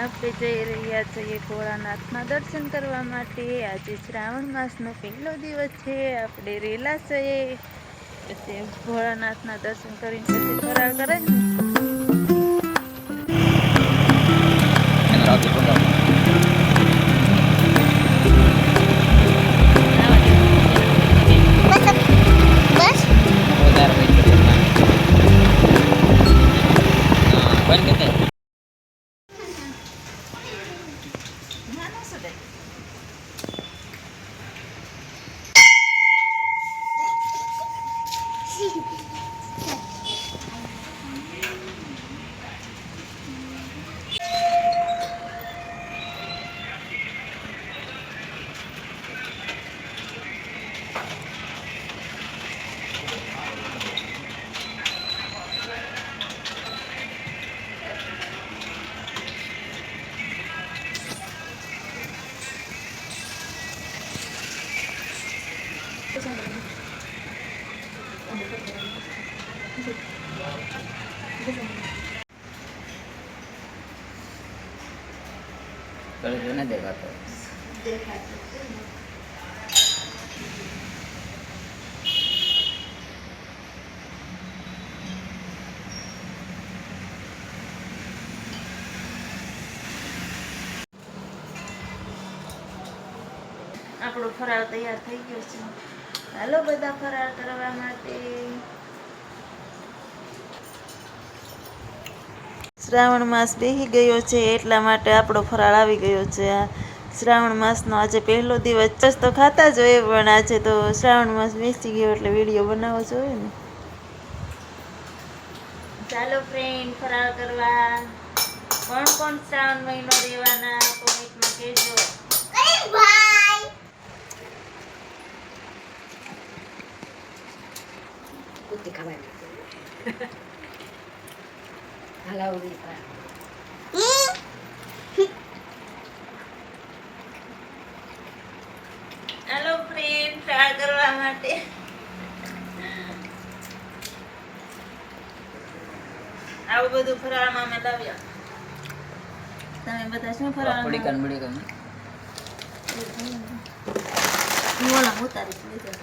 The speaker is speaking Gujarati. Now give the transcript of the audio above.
આપણે જઈ રહ્યા છીએ ભોળાનાથના દર્શન કરવા માટે। આજે શ્રાવણ માસનો પહેલો દિવસ છે। આપણે રેલા છીએ, પછી ભોળાનાથના દર્શન કરીને પછી ફરાળ કરે ને। नहीं देखा तो આપણો ફરાળ તૈયાર થઈ ગયો છે। હાલો બધા ફરાળ કરવા માટે। શ્રાવણ માસ બેસી ગયો છે એટલા માટે આપણો ફરાળ આવી ગયો છે। આ શ્રાવણ માસનો આજે પહેલો દિવસ તો ખાતા જ હોય, પણ આજે તો શ્રાવણ માસ બેસી ગયો એટલે વિડીયો બનાવવો જોઈએ ને। ચાલો ફ્રેન્ડ ફરાળ કરવા। કોણ કોણ શ્રાવણ મહિનો રહેવાના કોમેન્ટમાં કહેજો। कुत्ते खावा हलाओ नहीं હાલો ફ્રેન્ડ ફરાળ કરવા માટે। આવું બધું ફરાળમાં અમે લાવ્યા। તમે બધા શું बड़ी ફરાળમાં कन મોલા ઉતારી લીધા।